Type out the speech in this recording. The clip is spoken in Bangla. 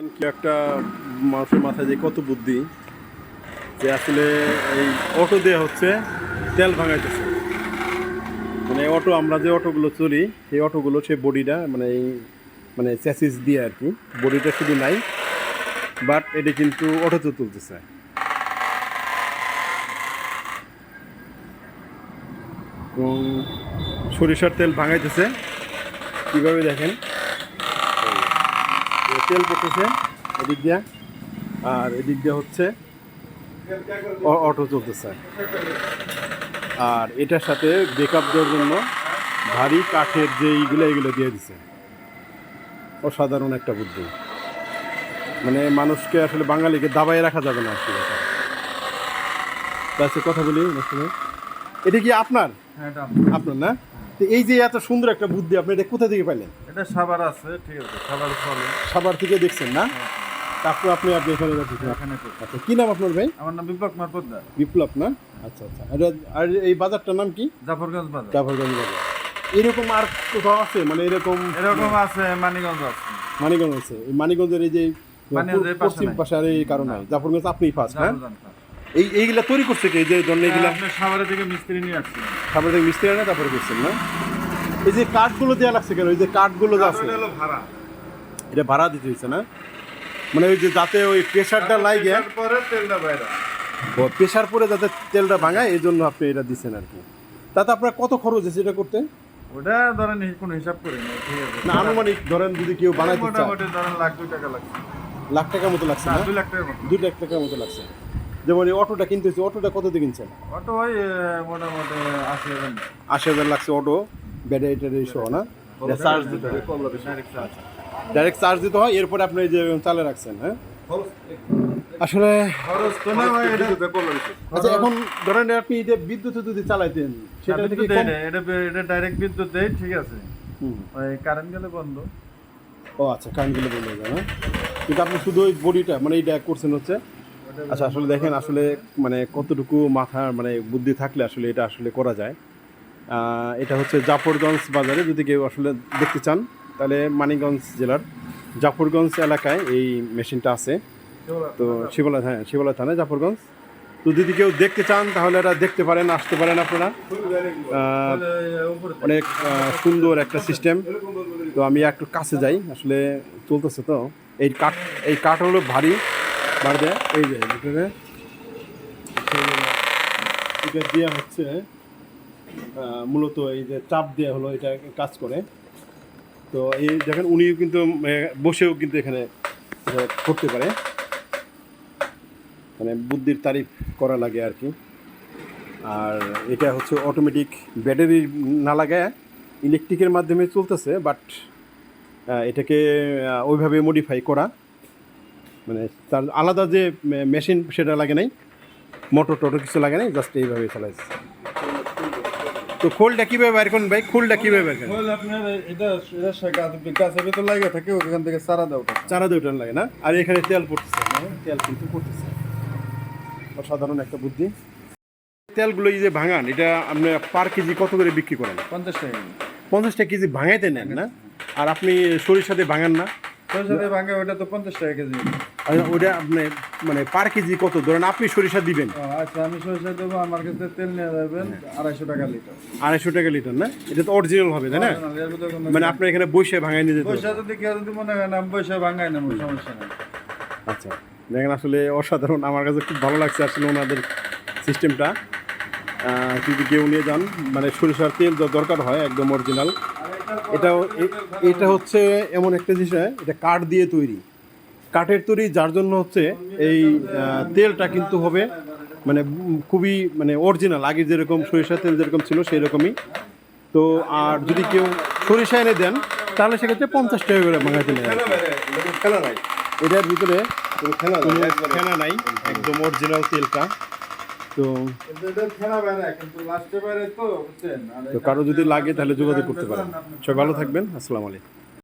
কি একটা মানুষের মাথায় যে কত বুদ্ধি যে আসলে এই অটো দেওয়া হচ্ছে তেল ভাঙাইতেছে। মানে অটো আমরা যে অটোগুলো চলি সেই অটোগুলো সেই বডিটা মানে এই মানে চ্যাসিস দিয়ে আর কি, বডিটা শুধু নাই, বাট এটা কিন্তু অটোতে তুলতেছে। এবং সরিষার তেল ভাঙাইতেছে কীভাবে দেখেন, তেল পড়তেছে এদিক দিয়া, আর এদিক দিয়ে হচ্ছে অটো চলতেছে। আর এটার সাথে ব্রেকআপ দেওয়ার জন্য ভারী কাঠের যে এইগুলো দিয়ে দিছে। অসাধারণ একটা বুদ্ধি। মানে মানুষকে আসলে বাঙালিকে দাবায় রাখা যাবে না আসলে। তার কথা বলি, এটা কি আপনার? আপনার না? তো এই যে এত সুন্দর একটা বুদ্ধি আপনি এটা কোথা থেকে পাইলেন? এটা সাভার আছে, ঠিক আছে, সাভার চলে। সাভার থেকে দেখছেন না? তারপর আপনি এখানে এখানে আচ্ছা, কি নাম আপনার ভাই? আমার নাম বিপ্লব কুমার পোদ্দার। বিপ্লব না? আচ্ছা আচ্ছা। আর এই বাজারটার নাম কি? জাফরগঞ্জ বাজার। জাফরগঞ্জ বাজার। এরকম আর কোথাও আছে? মানে এরকম আছে, মানিকগঞ্জ আছে। মানিকগঞ্জ আছে। এই মানিকগঞ্জের এই যে পশ্চিম পাশে আর এই কারণে জাফরগঞ্জ আপনিই ফার্স্ট, হ্যাঁ? এইগুলা তৈরি করছে কি? এই যে ধরনের এইগুলা সাভারে থেকে মিস্ত্রি নিয়ে আসছি। সাভারে থেকে মিস্ত্রি আনে তারপরে করছেন না? এই যে কাঠগুলো দেওয়া লাগছে কেন? এই যে কাঠগুলো যে আছে এটা ভাড়া দিতে হয়েছে না? মানে ওই যে যাতে ওই প্রেশারটা লাগে, প্রেশার পরে যাতে তেলটা ভাঙায় এই জন্য আপনি এটা দিচ্ছেন আর কি। তাতে আপনার কত খরচ আছে এটা করতে? ওটা ধরেন কোনো হিসাব করি না, ঠিক আছে না, আনুমানিক ধরেন যদি কেউ বানাইতে চায় মোটামুটি ধরেন লাখ 2 টাকা লাগছে। লাখ টাকার মতো লাগছে না? 2 লাখ টাকার মতো। 2 লাখ টাকার মতো লাগছে। যেমন এই অটোটা কিনতেছি, অটোটা কত দিয়ে কিনছেন? অটো হয় মোটামুটি 80,000। 80,000 লাগছে অটো, ব্যাটারি সহ না? চার্জ দিতে হয়, ডাইরেক্ট চার্জ দিতে হয়, এরপরে আপনি এই যে চালে রাখছেন, হ্যাঁ? আসলে আচ্ছা, এখন ধরেন আপনি এটা বিদ্যুতে যদি চালাইতেন সেটা থেকে এটা ডাইরেক্ট বিদ্যুৎ দেয়, ঠিক আছে। ওই কারেন্ট গেলে বন্ধ। ও আচ্ছা, কারেন্ট গেলে বন্ধ হয়ে যায় না? কিন্তু আপনি শুধু ওই বডিটা মানে এইটা করছেন হচ্ছে। আচ্ছা, আসলে দেখেন আসলে মানে কতটুকু মাথা মানে বুদ্ধি থাকলে আসলে এটা আসলে করা যায়। এটা হচ্ছে জাফরগঞ্জ বাজারে, যদি কেউ আসলে দেখতে চান তাহলে মানিকগঞ্জ জেলার জাফরগঞ্জ এলাকায় এই মেশিনটা আছে। তো শিবলা থানায় জাফরগঞ্জ। তো যদি কেউ দেখতে চান তাহলে এটা দেখতে পারেন, আসতে পারেন আপনারা। অনেক সুন্দর একটা সিস্টেম। তো আমি একটু কাছে যাই, আসলে চলতেছে তো। এই কাঠ হলো ভারী দেয়, এই যে ভিতরে এটা দেওয়া হচ্ছে মূলত এই যে চাপ দেওয়া হলো, এটা কাজ করে। তো এই দেখেন উনিও কিন্তু বসেও কিন্তু এখানে করতে পারে। মানে বুদ্ধির তারিফ করা লাগে আর কি। আর এটা হচ্ছে অটোমেটিক, ব্যাটারি না লাগায় ইলেকট্রিকের মাধ্যমে চলতেছে, বাট এটাকে ওইভাবে মডিফাই করা, মানে তার আলাদা যে মেশিন সেটা লাগে নাই, মোটর কিছু লাগে নাই, জাস্ট এইভাবে চালাইছে। তো খোলটা কীভাবে বের করুন ভাই? খোলটা কীভাবে বের করেন? আপনার এটা গাছের ভিতর লাগে থাকে, ওখান থেকে চারা দেওয়া লাগে না? আর এখানে তেল পড়তেছে, তেল কিন্তু পড়তেছে। অসাধারণ একটা বুদ্ধি। তেলগুলো এই যে ভাঙান, এটা আপনি পার কেজি কত করে বিক্রি করেন? 50 টাকা। 50 টাকা কেজি ভাঙাইতে নেন না? আর আপনি সরিষাতে ভাঙান না? সরিষাতে ভাঙে ওটা তো 50 টাকা কেজি। আর ওটা আপনি মানে পার কেজি কত ধরেন আপনি সরিষা দিবেন? আচ্ছা, আমি সরিষা দেবো, আমার কাছে তেল নিয়ে যাবেন 250 টাকা লিটার। 250 টাকা লিটার না? এটা তো অরিজিনাল হবে, তাই না? মানে আপনি এখানে বসে ভাঙাই নিয়ে যেতে? বসে যদি কেউ যদি মনে হয় না বসে ভাঙাই না, সমস্যা নেই। আচ্ছা, দেখেন আসলে অসাধারণ, আমার কাছে খুব ভালো লাগছে আসলে ওনাদের সিস্টেমটা। যদি কেউ নিয়ে যান, মানে সরিষার তেল দরকার হয় একদম অরিজিনাল। এটা হচ্ছে এমন একটা জিনিস, এটা কাঠ দিয়ে তৈরি, কাঠের তৈরি, যার জন্য হচ্ছে এই তেলটা কিন্তু হবে মানে খুবই মানে অরিজিনাল, আগে যেরকম সরিষার তেল যেরকম ছিল সেই রকমই। তো আর যদি কেউ সরিষা এনে দেন তাহলে সেক্ষেত্রে 50 টাকা করে ভাঙাইতে নেয়। এটার ভিতরে ফেনা নাই, একদম অরিজিনাল তেলটা। তো কারো যদি লাগে তাহলে যোগাযোগ করতে পারেন। সবাই ভালো থাকবেন। আসসালামু আলাইকুম।